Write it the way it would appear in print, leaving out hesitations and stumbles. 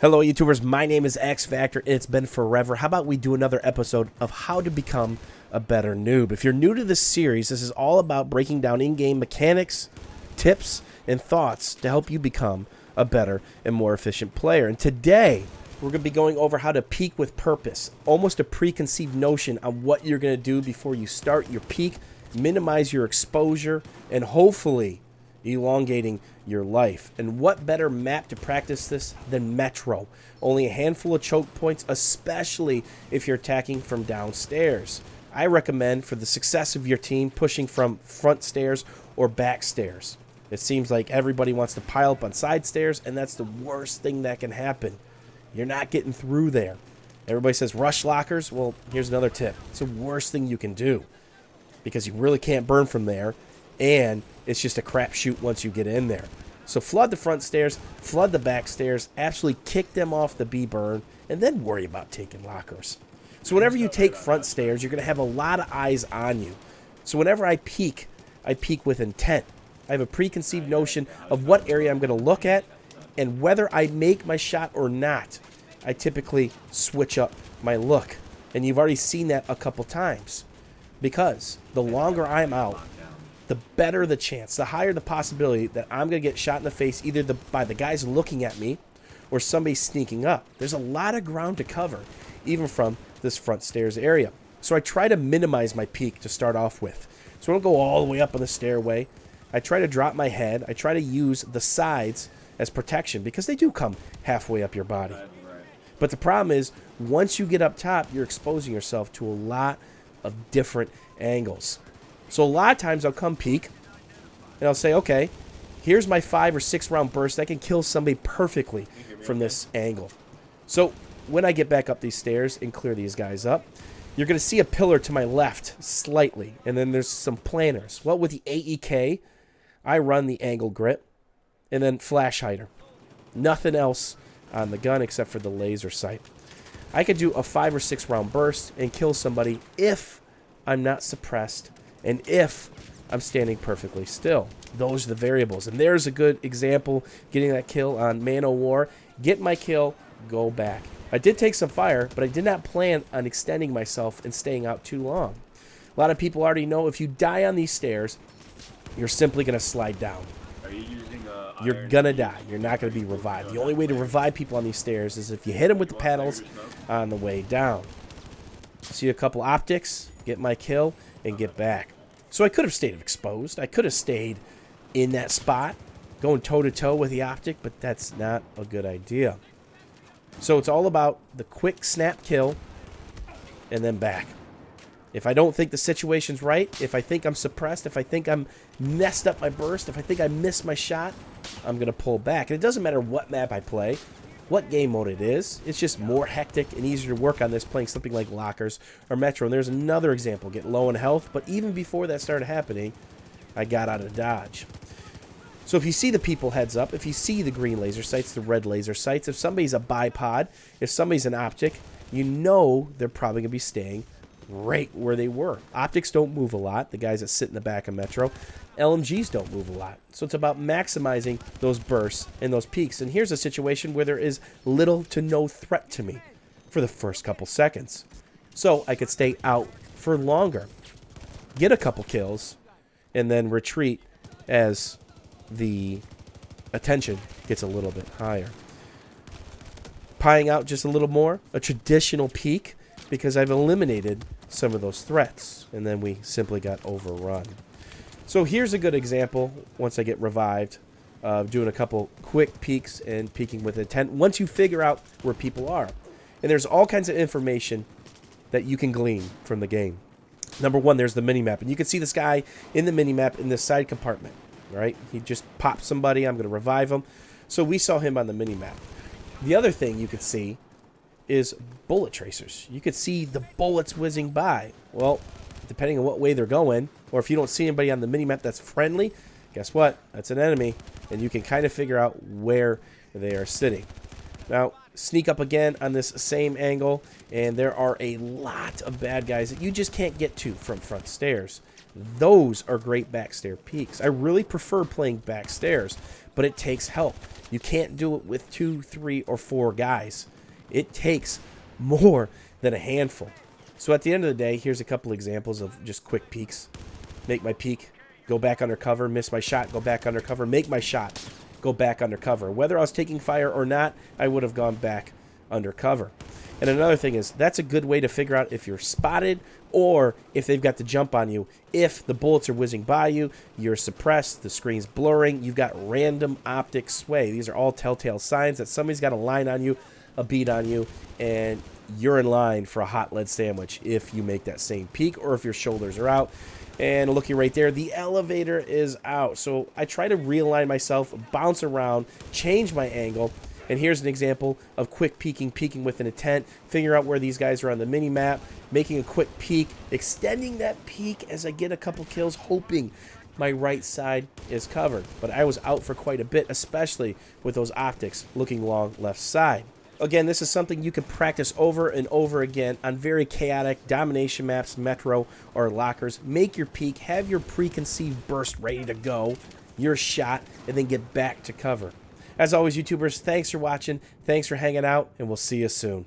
Hello, YouTubers. My name is X Factor. It's been forever. How about we do another episode of how to become a better noob? If you're new to this series, this is all about breaking down in-game mechanics, tips, and thoughts to help you become a better and more efficient player. And today, we're going to be going over how to peak with purpose, almost a preconceived notion on what you're going to do before you start your peak, minimize your exposure, and hopefully elongating your life. And what better map to practice this than Metro? Only a handful of choke points, especially if you're attacking from downstairs. I recommend for the success of your team pushing from front stairs or back stairs. It seems like everybody wants to pile up on side stairs, and that's the worst thing that can happen. You're not getting through there. Everybody says rush lockers. Well, here's another tip. It's the worst thing you can do because you really can't burn from there, and it's just a crapshoot once you get in there. So flood the front stairs, flood the back stairs, absolutely kick them off the B-burn, and then worry about taking lockers. So whenever you take front stairs, you're going to have a lot of eyes on you. So whenever I peek with intent. I have a preconceived notion of what area I'm going to look at, and whether I make my shot or not, I typically switch up my look. And you've already seen that a couple times. Because the longer I'm out, the better the chance, the higher the possibility that I'm going to get shot in the face either by the guys looking at me or somebody sneaking up. There's a lot of ground to cover, even from this front stairs area. So I try to minimize my peak to start off with. So I don't go all the way up on the stairway. I try to drop my head. I try to use the sides as protection because they do come halfway up your body. But the problem is, once you get up top, you're exposing yourself to a lot of different angles. So a lot of times I'll come peek, and I'll say, okay, here's my 5 or 6 round burst. I can kill somebody perfectly from this angle. So when I get back up these stairs and clear these guys up, you're going to see a pillar to my left slightly, and then there's some planners. Well, with the AEK, I run the angle grip and then flash hider. Nothing else on the gun except for the laser sight. I could do a 5 or 6 round burst and kill somebody if I'm not suppressed and if I'm standing perfectly still. Those are the variables. And there's a good example, getting that kill on Man O' War. Get my kill, go back. I did take some fire, but I did not plan on extending myself and staying out too long. A lot of people already know if you die on these stairs, you're simply going to slide down. Are you using You're going to die. You're not going to be revived. The only way to revive people on these stairs is if you hit them with the paddles on the way down. See a couple optics, get my kill, and get back. So I could have stayed exposed. I could have stayed in that spot, going toe-to-toe with the optic, but that's not a good idea. So it's all about the quick snap kill and then back. If I don't think the situation's right, if I think I'm suppressed, if I think I'm messed up my burst, if I think I missed my shot, I'm going to pull back. And it doesn't matter what map I play, what game mode it is. It's just more hectic and easier to work on this playing something like Lockers or Metro. And there's another example, get low in health. But even before that started happening, I got out of dodge. So if you see the people heads up, if you see the green laser sights, the red laser sights, if somebody's a bipod, if somebody's an optic, you know they're probably going to be staying right where they were. Optics don't move a lot, the guys that sit in the back of Metro. LMGs don't move a lot. So it's about maximizing those bursts and those peaks. And here's a situation where there is little to no threat to me for the first couple seconds. So I could stay out for longer, get a couple kills, and then retreat as the attention gets a little bit higher. Pieing out just a little more, a traditional peak, because I've eliminated some of those threats, and then we simply got overrun. So here's a good example, once I get revived, of doing a couple quick peeks and peeking with intent, once you figure out where people are. And there's all kinds of information that you can glean from the game. Number one, there's the minimap, and you can see this guy in the minimap in this side compartment, right? He just popped somebody, I'm going to revive him. So we saw him on the minimap. The other thing you could see is bullet tracers. You could see the bullets whizzing by. Well, depending on what way they're going, or if you don't see anybody on the minimap that's friendly, guess what? That's an enemy, and you can kind of figure out where they are sitting. Now, sneak up again on this same angle, and there are a lot of bad guys that you just can't get to from front stairs. Those are great backstair peeks. I really prefer playing backstairs, but it takes help. You can't do it with 2, 3, or 4 guys. It takes more than a handful. So at the end of the day, here's a couple examples of just quick peeks. Make my peek, go back under cover, miss my shot, go back under cover, make my shot, go back under cover. Whether I was taking fire or not, I would have gone back under cover. And another thing is, that's a good way to figure out if you're spotted or if they've got the jump on you. If the bullets are whizzing by you, you're suppressed, the screen's blurring, you've got random optic sway. These are all telltale signs that somebody's got a line on you, a beat on you, and you're in line for a hot lead sandwich if you make that same peek or if your shoulders are out. And looking right there, the elevator is out. So I try to realign myself, bounce around, change my angle. And here's an example of quick peeking with an intent, figure out where these guys are on the mini map, making a quick peek, extending that peek as I get a couple kills, hoping my right side is covered. But I was out for quite a bit, especially with those optics looking long left side. Again, this is something you can practice over and over again on very chaotic domination maps, metro, or lockers. Make your peek, have your preconceived burst ready to go, your shot, and then get back to cover. As always, YouTubers, thanks for watching, thanks for hanging out, and we'll see you soon.